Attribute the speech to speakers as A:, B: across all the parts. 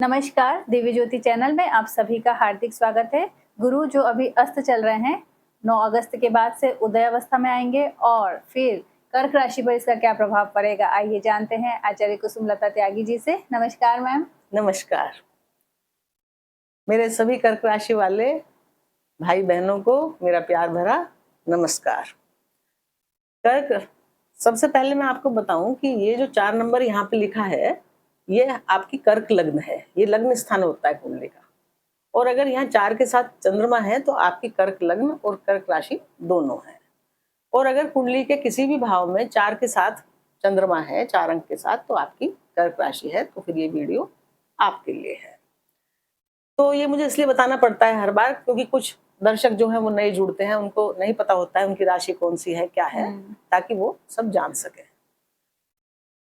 A: नमस्कार, दिव्य ज्योति चैनल में आप सभी का हार्दिक स्वागत है। गुरु जो अभी अस्त चल रहे हैं, 9 अगस्त के बाद से उदय अवस्था में आएंगे और फिर कर्क राशि पर इसका क्या प्रभाव पड़ेगा, आइए जानते हैं आचार्य कुसुमलता त्यागी जी से। नमस्कार मैम।
B: नमस्कार। मेरे सभी कर्क राशि वाले भाई बहनों को मेरा प्यार भरा नमस्कार। कर्क, सबसे पहले मैं आपको बताऊं कि ये जो 4 नंबर यहाँ पे लिखा है, ये आपकी कर्क लग्न है। ये लग्न स्थान होता है कुंडली का। और अगर यहाँ 4 के साथ चंद्रमा है तो आपकी कर्क लग्न और कर्क राशि दोनों है। और अगर कुंडली के किसी भी भाव में 4 के साथ चंद्रमा है, 4 अंक के साथ, तो आपकी कर्क राशि है। तो फिर ये वीडियो आपके लिए है। तो ये मुझे इसलिए बताना पड़ता है हर बार, क्योंकि कुछ दर्शक जो हैं वो नए जुड़ते हैं, उनको नहीं पता होता है उनकी राशि कौन सी है, क्या है, ताकि वो सब जान सके।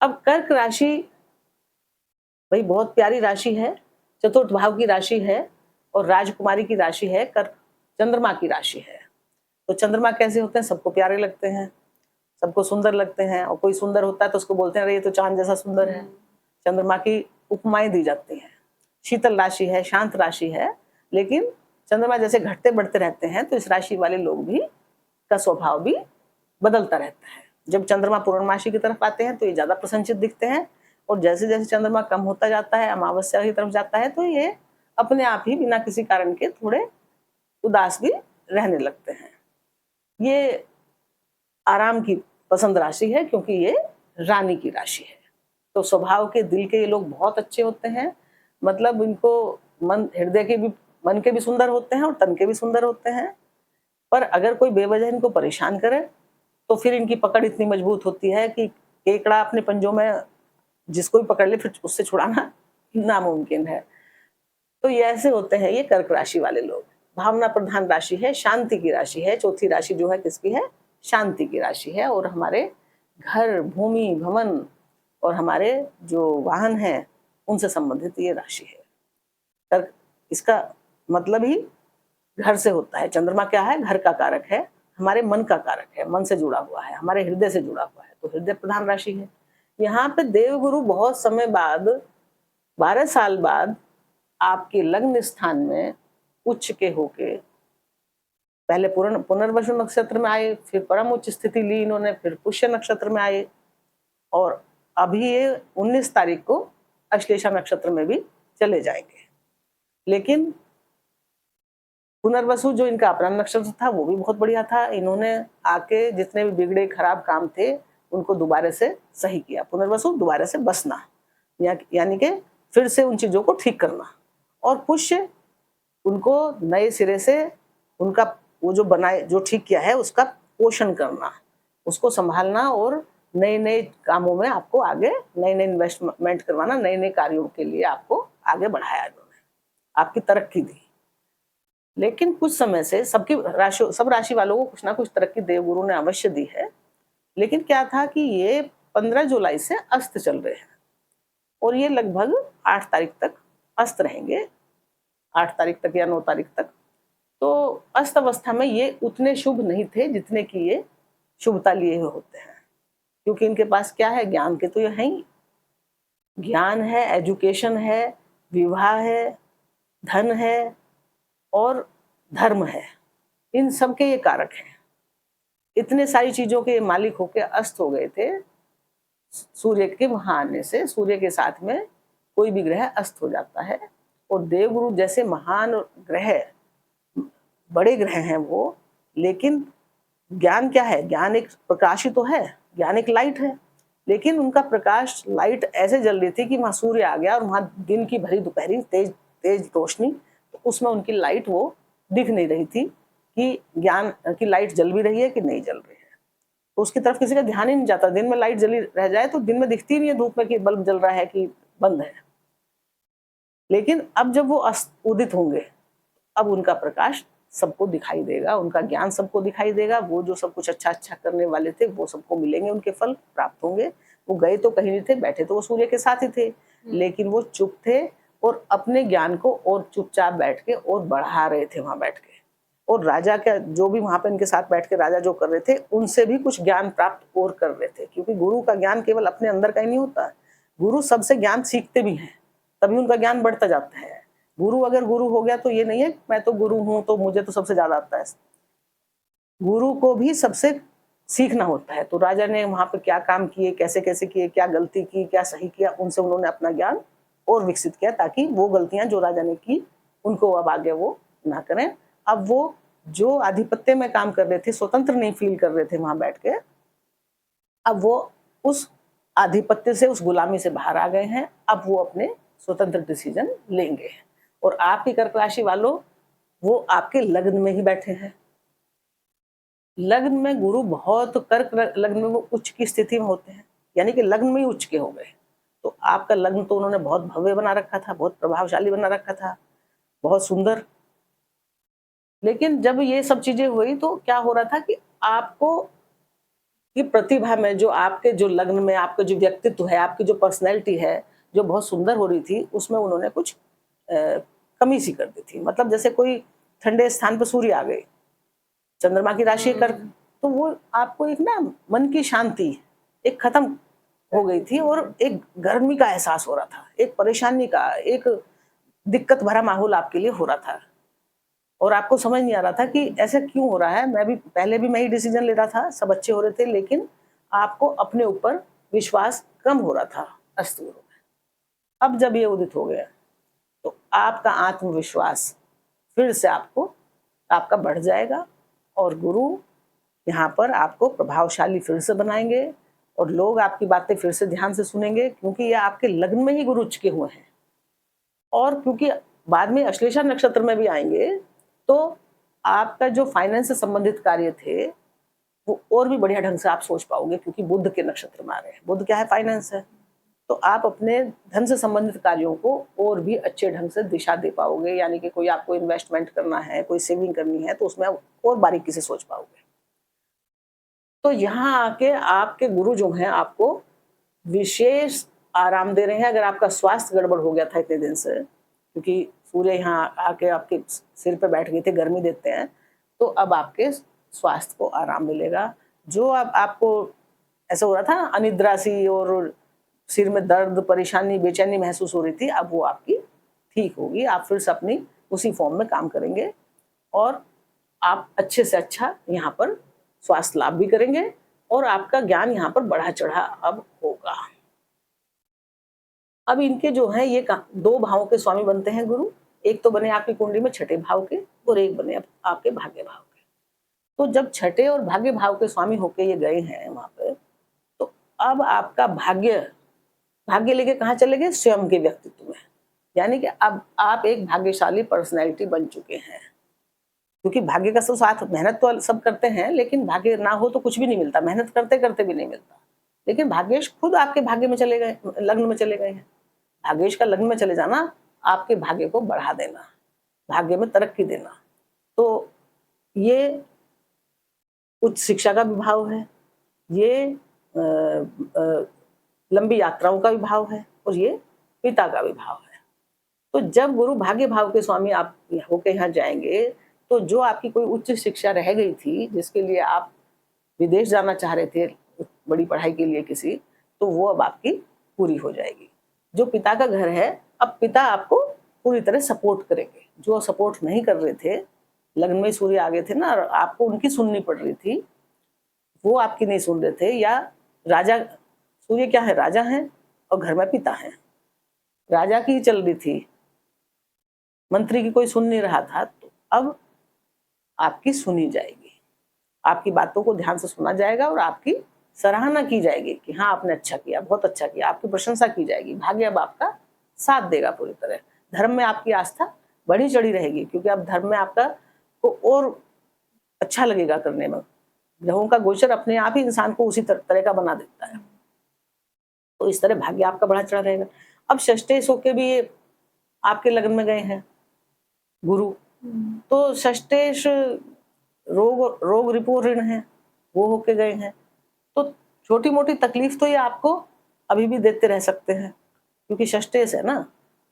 B: अब कर्क राशि भाई बहुत प्यारी राशि है, चतुर्थ भाव की राशि है और राजकुमारी की राशि है। कर्क चंद्रमा की राशि है। तो चंद्रमा कैसे होते हैं? सबको प्यारे लगते हैं, सबको सुंदर लगते हैं। और कोई सुंदर होता है तो उसको बोलते हैं अरे ये तो चांद जैसा सुंदर है। चंद्रमा की उपमाएं दी जाती हैं। शीतल राशि है, शांत राशि है, लेकिन चंद्रमा जैसे घटते बढ़ते रहते हैं तो इस राशि वाले लोग भी का स्वभाव भी बदलता रहता है। जब चंद्रमा पूर्णमासी की तरफ आते हैं तो ये ज्यादा प्रसन्नचित दिखते हैं, और जैसे जैसे चंद्रमा कम होता जाता है, अमावस्या की तरफ जाता है, तो ये अपने आप ही बिना किसी कारण के थोड़े उदास भी रहने लगते हैं। ये आराम की पसंद राशि है, क्योंकि ये रानी की राशि है। तो स्वभाव के, दिल के ये लोग बहुत अच्छे होते हैं। मतलब इनको मन, हृदय के भी, मन के भी सुंदर होते हैं और तन के भी सुंदर होते हैं। पर अगर कोई बेवजह इनको परेशान करे तो फिर इनकी पकड़ इतनी मजबूत होती है कि केकड़ा अपने पंजों में जिसको भी पकड़ ले फिर उससे छुड़ाना नामुमकिन है। तो ये ऐसे होते हैं ये कर्क राशि वाले लोग। भावना प्रधान राशि है, शांति की राशि है। चौथी राशि जो है किसकी है? शांति की राशि है। और हमारे घर, भूमि, भवन और हमारे जो वाहन हैं उनसे संबंधित ये राशि है। कर्क, इसका मतलब ही घर से होता है। चंद्रमा क्या है? घर का कारक है, हमारे मन का कारक है, मन से जुड़ा हुआ है, हमारे हृदय से जुड़ा हुआ है। तो हृदय प्रधान राशि है। यहाँ पे देवगुरु बहुत समय बाद, 12 साल बाद आपके लग्न स्थान में उच्च के होके, पहले पुनर्वसु नक्षत्र में आए, फिर परम उच्च स्थिति ली इन्होंने, फिर पुष्य नक्षत्र में आए, और अभी ये 19 तारीख को अश्लेषा नक्षत्र में भी चले जाएंगे। लेकिन पुनर्वसु जो इनका अपना नक्षत्र था वो भी बहुत बढ़िया था। इन्होंने आके जितने भी बिगड़े खराब काम थे उनको दोबारा से सही किया। पुनर्वसु दोबारा से बसना, यानी कि फिर से उन चीजों को ठीक करना। और पुष्य उनको नए सिरे से उनका वो जो बनाए, जो ठीक किया है उसका पोषण करना, उसको संभालना, और नए नए कामों में आपको आगे, नए नए इन्वेस्टमेंट करवाना, नए नए कार्यों के लिए आपको आगे बढ़ाया इन्होंने, आपकी तरक्की दी। लेकिन कुछ समय से सब राशि वालों को कुछ ना कुछ तरक्की देवगुरु ने अवश्य दी है। लेकिन क्या था कि ये 15 जुलाई से अस्त चल रहे हैं और ये लगभग 8 तारीख तक अस्त रहेंगे, 8 तारीख तक या 9 तारीख तक। तो अस्त अवस्था में ये उतने शुभ नहीं थे जितने की ये शुभता लिए हुए होते हैं, क्योंकि इनके पास क्या है? ज्ञान के तो ये है ही। ज्ञान है, एजुकेशन है, विवाह है, धन है और धर्म है। इन सब के ये कारक हैं। इतने सारी चीजों के मालिक होके अस्त हो गए थे। सूर्य के वहां आने से, सूर्य के साथ में कोई भी ग्रह अस्त हो जाता है। और देवगुरु जैसे महान ग्रह, बड़े ग्रह हैं वो, लेकिन ज्ञान क्या है? ज्ञान एक प्रकाश ही तो है, ज्ञान एक लाइट है। लेकिन उनका प्रकाश, लाइट ऐसे जल रही थी कि वहां सूर्य आ गया और वहां दिन की भरी दोपहरी तेज तेज रोशनी, तो उसमें उनकी लाइट वो दिख नहीं रही थी कि ज्ञान की लाइट जल भी रही है कि नहीं जल रही है। तो उसकी तरफ किसी का ध्यान ही नहीं जाता। दिन में लाइट जली रह जाए तो दिन में दिखती नहीं है धूप में कि बल्ब जल रहा है कि बंद है। लेकिन अब जब वो उदित होंगे, अब उनका प्रकाश सबको दिखाई देगा, उनका ज्ञान सबको दिखाई देगा। वो जो सब कुछ अच्छा अच्छा करने वाले थे वो सबको मिलेंगे, उनके फल प्राप्त होंगे। वो गए तो कहीं नहीं थे, बैठे तो वो सूर्य के साथ ही थे, लेकिन वो चुप थे और अपने ज्ञान को और चुपचाप बैठ के और बढ़ा रहे थे वहां बैठ के। और राजा का जो भी वहां पे इनके साथ बैठ के राजा जो कर रहे थे, उनसे भी कुछ ज्ञान प्राप्त और कर रहे थे, क्योंकि गुरु का ज्ञान केवल अपने अंदर का ही नहीं होता। गुरु सबसे ज्ञान सीखते भी हैं, तभी उनका ज्ञान बढ़ता जाता है। गुरु अगर गुरु हो गया तो ये नहीं है मैं तो गुरु हूं तो मुझे तो सबसे ज्यादा आता है। गुरु को भी सबसे सीखना होता है। तो राजा ने वहां पे क्या काम किए, कैसे कैसे किए, क्या गलती की, क्या सही किया, उनसे उन्होंने अपना ज्ञान और विकसित किया ताकि वो गलतियां जो राजा ने की उनको अब आगे वो ना करें। अब वो जो आधिपत्य में काम कर रहे थे, स्वतंत्र नहीं फील कर रहे थे वहां बैठ के, अब वो उस आधिपत्य से, उस गुलामी से बाहर आ गए हैं। अब वो अपने स्वतंत्र डिसीजन लेंगे। और आपकी कर्क राशि वालों, वो आपके लग्न में ही बैठे हैं। लग्न में गुरु बहुत, कर्क लग्न में वो उच्च की स्थिति में होते हैं, यानी कि लग्न में ही उच्च के हो गए। तो आपका लग्न तो उन्होंने बहुत भव्य बना रखा था, बहुत प्रभावशाली बना रखा था, बहुत सुंदर। लेकिन जब ये सब चीजें हुई तो क्या हो रहा था कि आपको की प्रतिभा में, जो आपके जो लग्न में आपका जो व्यक्तित्व है, आपकी जो पर्सनैलिटी है, जो बहुत सुंदर हो रही थी, उसमें उन्होंने कुछ कमी सी कर दी थी। मतलब जैसे कोई ठंडे स्थान पर सूर्य आ गए, चंद्रमा की राशि कर्क, तो वो आपको एक ना मन की शांति एक खत्म हो गई थी और एक गर्मी का एहसास हो रहा था, एक परेशानी का, एक दिक्कत भरा माहौल आपके लिए हो रहा था। और आपको समझ नहीं आ रहा था कि ऐसा क्यों हो रहा है। मैं भी पहले भी मैं ही डिसीजन ले रहा था, सब अच्छे हो रहे थे, लेकिन आपको अपने ऊपर विश्वास कम हो रहा था अस्तु में। अब जब ये उदित हो गया तो आपका आत्मविश्वास फिर से आपका बढ़ जाएगा और गुरु यहाँ पर आपको प्रभावशाली फिर से बनाएंगे और लोग आपकी बातें फिर से ध्यान से सुनेंगे, क्योंकि ये आपके लग्न में ही गुरु उच्च के हुए हैं। और क्योंकि बाद में अश्लेषा नक्षत्र में भी आएंगे तो आपका जो फाइनेंस से संबंधित कार्य थे वो और भी बढ़िया ढंग से आप सोच पाओगे, क्योंकि बुध के नक्षत्र में आ रहे हैं। बुध क्या है? फाइनेंस है। तो आप अपने धन से संबंधित कार्यों को और भी अच्छे ढंग से दिशा दे पाओगे, यानी कि कोई आपको इन्वेस्टमेंट करना है, कोई सेविंग करनी है, तो उसमें और बारीकी से सोच पाओगे। तो यहाँ आके आपके गुरु जो हैं आपको विशेष आराम दे रहे हैं। अगर आपका स्वास्थ्य गड़बड़ हो गया था इतने दिन से, क्योंकि सूर्य यहाँ आके आपके सिर पे बैठ गए थे, गर्मी देते हैं, तो अब आपके स्वास्थ्य को आराम मिलेगा। जो अब आपको ऐसा हो रहा था अनिद्रा सी और सिर में दर्द, परेशानी, बेचैनी महसूस हो रही थी, अब वो आपकी ठीक होगी। आप फिर से अपनी उसी फॉर्म में काम करेंगे और आप अच्छे से अच्छा यहाँ पर स्वास्थ्य लाभ भी करेंगे और आपका ज्ञान यहाँ पर बढ़ा चढ़ा अब होगा। अब इनके जो है ये दो भावों के स्वामी बनते हैं गुरु। एक तो बने आपकी कुंडली में छठे भाव के और एक बने आपके भाग्य भाव के। तो जब छठे और भाग्य भाव के स्वामी होके ये गए हैं वहां पे, तो अब आपका भाग्य लेके कहाँ चले गए? स्वयं के व्यक्तित्व में। यानी कि अब आप एक भाग्यशाली पर्सनैलिटी बन चुके हैं, क्योंकि भाग्य का तो साथ, मेहनत तो सब करते हैं, लेकिन भाग्य ना हो तो कुछ भी नहीं मिलता, मेहनत करते करते भी नहीं मिलता। लेकिन भाग्येश खुद आपके भाग्य में चले गए, लग्न में चले गए हैं। भाग्येश का लग्न में चले जाना, आपके भाग्य को बढ़ा देना, भाग्य में तरक्की देना। तो ये उच्च शिक्षा का भी भाव है, ये लंबी यात्राओं का भी भाव है और ये पिता का भी भाव है। तो जब गुरु भाग्य भाव के स्वामी आप होके यहाँ जाएंगे, तो जो आपकी कोई उच्च शिक्षा रह गई थी, जिसके लिए आप विदेश जाना चाह रहे थे बड़ी पढ़ाई के लिए किसी, तो वो अब आपकी पूरी हो जाएगी। जो पिता का घर है, अब पिता आपको पूरी तरह सपोर्ट करेंगे। जो सपोर्ट नहीं कर रहे थे, लग्न में सूर्य आ गए थे ना, आपको उनकी सुननी पड़ रही थी, वो आपकी नहीं सुन रहे थे। या राजा, सूर्य क्या है? राजा है और घर में पिता है, राजा की ही चल रही थी, मंत्री की कोई सुन नहीं रहा था। तो अब आपकी सुनी जाएगी, आपकी बातों को ध्यान से सुना जाएगा और आपकी सराहना की जाएगी कि हाँ आपने अच्छा किया, बहुत अच्छा किया, आपकी प्रशंसा की जाएगी। भाग्य अब आपका साथ देगा पूरी तरह। धर्म में आपकी आस्था बढ़ी चढ़ी रहेगी, क्योंकि अब धर्म में आपका को और अच्छा लगेगा करने में। ग्रहों का गोचर अपने आप ही इंसान को उसी तरह का बना देता है। तो इस तरह भाग्य आपका बढ़ा चढ़ा रहेगा। अब षष्ठेश होके भी ये आपके लग्न में गए हैं गुरु, तो षष्ठेश रोग रिपो ऋण है, वो होके गए हैं। तो छोटी मोटी तकलीफ तो ये आपको अभी भी देते रह सकते हैं, क्योंकि षष्ठेश है ना,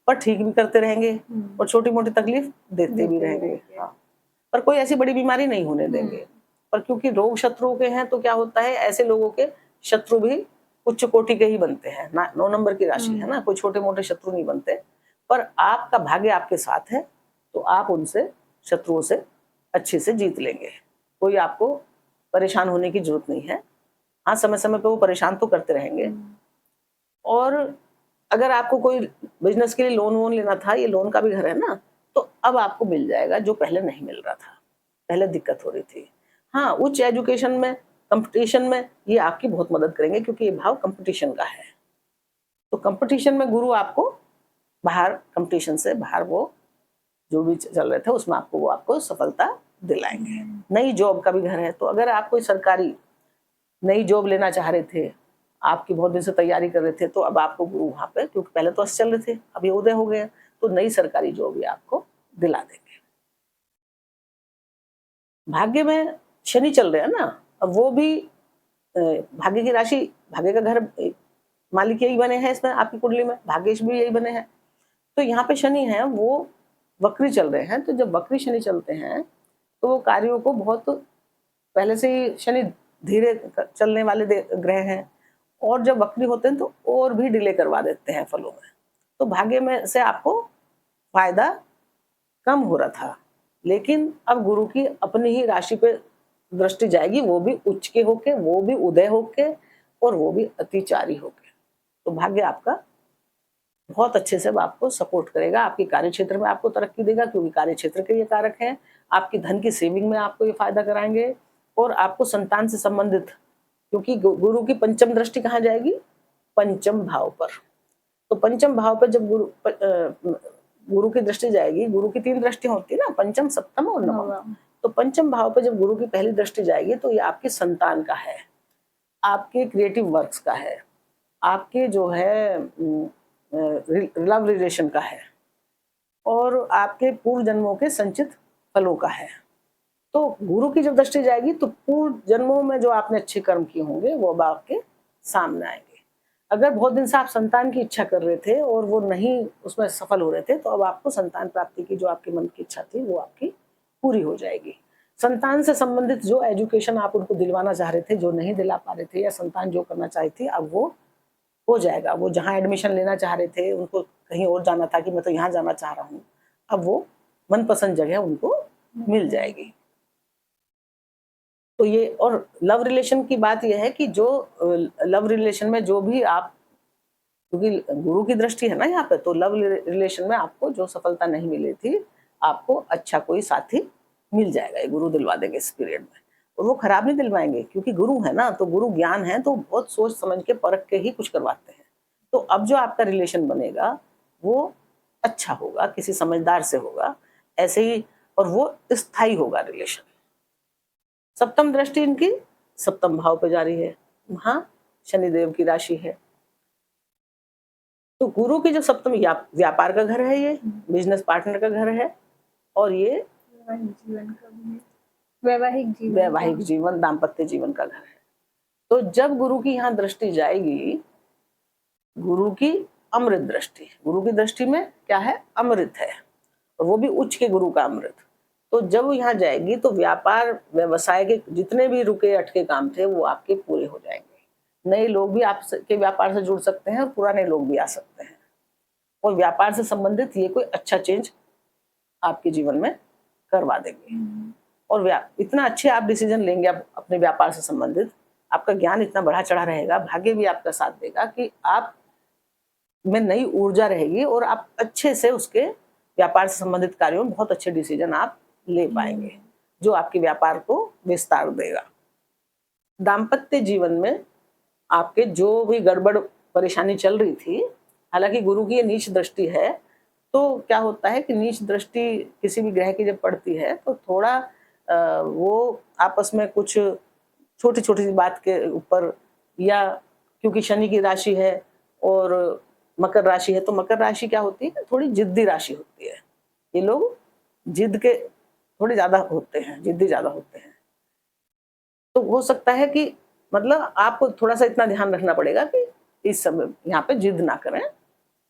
B: पर ठीक भी करते रहेंगे और छोटी मोटी तकलीफ देते भी रहेंगे। हाँ, पर कोई ऐसी बड़ी बीमारी नहीं होने देंगे। पर क्योंकि रोग शत्रुओं के हैं, तो क्या होता है, ऐसे लोगों के शत्रु भी उच्च कोटि के ही बनते हैं ना। 9 नंबर की राशि है ना, कोई छोटे मोटे शत्रु नहीं बनते। पर आपका भाग्य आपके साथ है तो आप उनसे, शत्रुओं से अच्छे से जीत लेंगे। कोई आपको परेशान होने की जरूरत नहीं है। हाँ, समय समय पे वो परेशान तो करते रहेंगे। और अगर आपको कोई बिजनेस के लिए लोन वोन लेना था, ये लोन का भी घर है ना, तो अब आपको मिल जाएगा जो पहले नहीं मिल रहा था, पहले दिक्कत हो रही थी। हाँ, उच्च एजुकेशन में, कंपटीशन में ये आपकी बहुत मदद करेंगे क्योंकि ये भाव कंपटीशन का है। तो कंपटीशन में गुरु आपको बाहर, कंपटीशन से बाहर, वो जो भी चल रहे थे उसमें वो आपको सफलता दिलाएंगे। नई जॉब का भी घर है, तो अगर आप कोई सरकारी नई जॉब लेना चाह रहे थे, आपकी बहुत दिन से तैयारी कर रहे थे, तो अब आपको गुरु वहां पे, क्योंकि पहले तो अस्त चल रहे थे, अब ये उदय हो गए, तो नई सरकारी जॉब ये आपको दिला देंगे। भाग्य में शनि चल रहे हैं ना, अब वो भी भाग्य की राशि, भाग्य का घर मालिक यही बने हैं इसमें, आपकी कुंडली में भाग्येश भी यही बने हैं। तो यहाँ पे शनि है, वो वक्री चल रहे हैं। तो जब वक्री शनि चलते हैं तो वो कार्यों को बहुत, पहले से ही शनि धीरे चलने वाले ग्रह हैं, और जब वक्री होते हैं तो और भी डिले करवा देते हैं फलों में। तो भाग्य में से आपको फायदा कम हो रहा था, लेकिन अब गुरु की अपनी ही राशि पे दृष्टि जाएगी, वो भी उच्च के होके, वो भी उदय होके, और वो भी अतिचारी होके। तो भाग्य आपका बहुत अच्छे से आपको सपोर्ट करेगा, आपके कार्य क्षेत्र में आपको तरक्की देगा, क्योंकि कार्य क्षेत्र के ये कारक हैं। आपकी धन की सेविंग में आपको ये फायदा कराएंगे, और आपको संतान से संबंधित, क्योंकि गुरु की पंचम दृष्टि कहाँ जाएगी, पंचम भाव पर। तो पंचम भाव पर जब गुरु की दृष्टि जाएगी, गुरु की 3 दृष्टि होती है ना, पंचम, सप्तम और नवम। तो पंचम भाव पर जब गुरु की पहली दृष्टि जाएगी तो ये आपकी संतान का है, आपके क्रिएटिव वर्क्स का है, आपके जो है लव रिलेशन का है, और आपके पूर्व जन्मों के संचित फलों का है। तो गुरु की जब दृष्टि जाएगी तो पूर्व जन्मों में जो आपने अच्छे कर्म किए होंगे वो अब आपके सामने आएंगे। अगर बहुत दिन से आप संतान की इच्छा कर रहे थे और वो नहीं उसमें सफल हो रहे थे, तो अब आपको संतान प्राप्ति की जो आपके मन की इच्छा थी वो आपकी पूरी हो जाएगी। संतान से संबंधित जो एजुकेशन आप उनको दिलवाना चाह रहे थे, जो नहीं दिला पा रहे थे, या संतान जो करना चाही थी, अब वो हो जाएगा। वो जहाँ एडमिशन लेना चाह रहे थे, उनको कहीं और जाना था कि मैं तो यहाँ जाना चाह रहा हूँ, अब वो मनपसंद जगह उनको मिल जाएगी। तो ये, और लव रिलेशन की बात यह है कि जो लव रिलेशन में जो भी आप, क्योंकि गुरु की दृष्टि है ना यहाँ पे, तो लव रिलेशन में आपको जो सफलता नहीं मिली थी, आपको अच्छा कोई साथी मिल जाएगा, ये गुरु दिलवा देंगे इस पीरियड में। और वो खराब नहीं दिलवाएंगे, क्योंकि गुरु है ना, तो गुरु ज्ञान है, तो बहुत सोच समझ के परख के ही कुछ करवाते हैं। तो अब जो आपका रिलेशन बनेगा वो अच्छा होगा, किसी समझदार से होगा ऐसे ही, और वो स्थायी होगा रिलेशन। सप्तम दृष्टि इनकी सप्तम भाव पे जा रही है, वहां शनिदेव की राशि है। तो गुरु की जो सप्तम व्यापार का घर है, ये बिजनेस पार्टनर का घर है, और ये वैवाहिक जीवन, दाम्पत्य जीवन का घर है। तो जब गुरु की यहाँ दृष्टि जाएगी, गुरु की अमृत दृष्टि, गुरु की दृष्टि में क्या है, अमृत है, और वो भी उच्च के गुरु का अमृत। तो जब वो यहाँ जाएगी तो व्यापार व्यवसाय के जितने भी रुके अटके काम थे वो आपके पूरे हो जाएंगे। नए लोग भी आपके व्यापार से जुड़ सकते हैं और पुराने लोग भी आ सकते हैं, और व्यापार से संबंधित ये कोई अच्छा चेंज आपके जीवन में करवा देंगे। और इतना अच्छे आप डिसीजन लेंगे अपने व्यापार से संबंधित, आपका ज्ञान इतना बढ़ा चढ़ा रहेगा, भाग्य भी आपका साथ देगा कि आप में नई ऊर्जा रहेगी, और आप अच्छे से उसके व्यापार से संबंधित कार्यों में बहुत अच्छे डिसीजन आप ले पाएंगे, जो आपके व्यापार को विस्तार देगा। दाम्पत्य जीवन में आपके जो भी गड़बड़ परेशानी चल रही थी, हालांकि गुरु की ये नीच दृष्टि है, तो क्या होता है कि नीच दृष्टि किसी भी ग्रह की जब पड़ती है तो थोड़ा वो आपस में कुछ छोटी छोटी सी बात के ऊपर, या क्योंकि शनि की राशि है और मकर राशि है, तो मकर राशि क्या होती है, थोड़ी जिद्दी राशि होती है। ये लोग जिद के थोड़े ज्यादा होते हैं, जिद्दी ज्यादा होते हैं। तो हो सकता है कि मतलब आपको थोड़ा सा इतना ध्यान रखना पड़ेगा कि इस समय यहाँ पे जिद ना करें,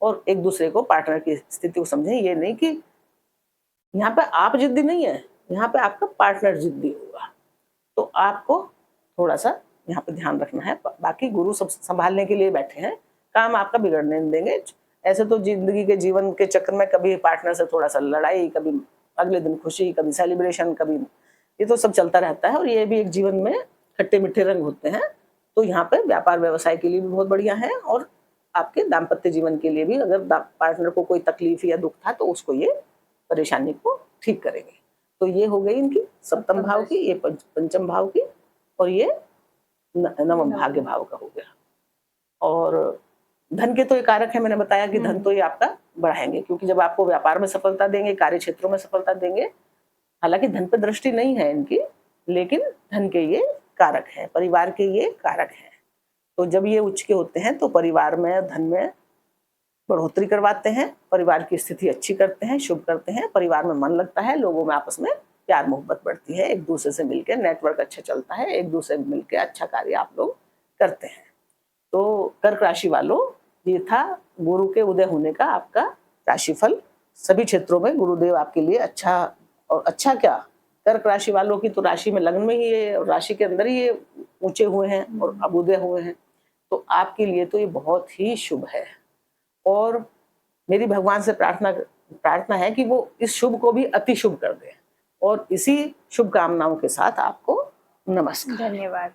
B: और एक दूसरे को, पार्टनर की स्थिति को समझें। ये नहीं कि यहाँ पे आप जिद्दी नहीं है, यहाँ पे आपका पार्टनर जिद्दी होगा, तो आपको थोड़ा सा यहाँ पे ध्यान रखना है। बाकी गुरु सब संभालने के लिए बैठे हैं, काम आपका बिगड़ने नहीं देंगे। ऐसे तो जिंदगी के जीवन के चक्र में कभी पार्टनर से थोड़ा सा लड़ाई, कभी अगले दिन खुशी, कभी सेलिब्रेशन, कभी ये तो सब चलता रहता है और ये भी एक जीवन में खट्टे मीठे रंग होते हैं। तो यहाँ पे व्यापार व्यवसाय के लिए भी बहुत बढ़िया है और आपके दाम्पत्य जीवन के लिए भी अगर पार्टनर को कोई तकलीफ या दुख था तो उसको ये परेशानी को ठीक करेंगे। तो ये हो गई इनकी सप्तम भाव की, ये पंचम भाव की और ये नवम भाग्य भाव का हो गया। और धन के तो ये कारक है, मैंने बताया कि धन तो ये आपका बढ़ाएंगे, क्योंकि जब आपको व्यापार में सफलता देंगे, कार्य क्षेत्रों में सफलता देंगे, हालांकि धन पे दृष्टि नहीं है इनकी, लेकिन धन के ये कारक है, परिवार के ये कारक है। तो जब ये उच्च के होते हैं तो परिवार में धन में बढ़ोतरी करवाते हैं, परिवार की स्थिति अच्छी करते हैं, शुभ करते हैं, परिवार में मन लगता है, लोगों में आपस में प्यार मोहब्बत बढ़ती है, एक दूसरे से मिलकर नेटवर्क अच्छा चलता है, एक दूसरे से मिलकर अच्छा कार्य आप लोग करते हैं। तो कर्क राशि वालों, ये था गुरु के उदय होने का आपका राशिफल। सभी क्षेत्रों में गुरुदेव आपके लिए अच्छा, और अच्छा क्या, कर्क राशि वालों की तो राशि में लग्न में ही है और राशि के अंदर ही ये ऊंचे हुए हैं और अब उदय हुए हैं, तो आपके लिए तो ये बहुत ही शुभ है। और मेरी भगवान से प्रार्थना है कि वो इस शुभ को भी अति शुभ कर दे। और इसी शुभकामनाओं के साथ आपको नमस्कार।
A: धन्यवाद।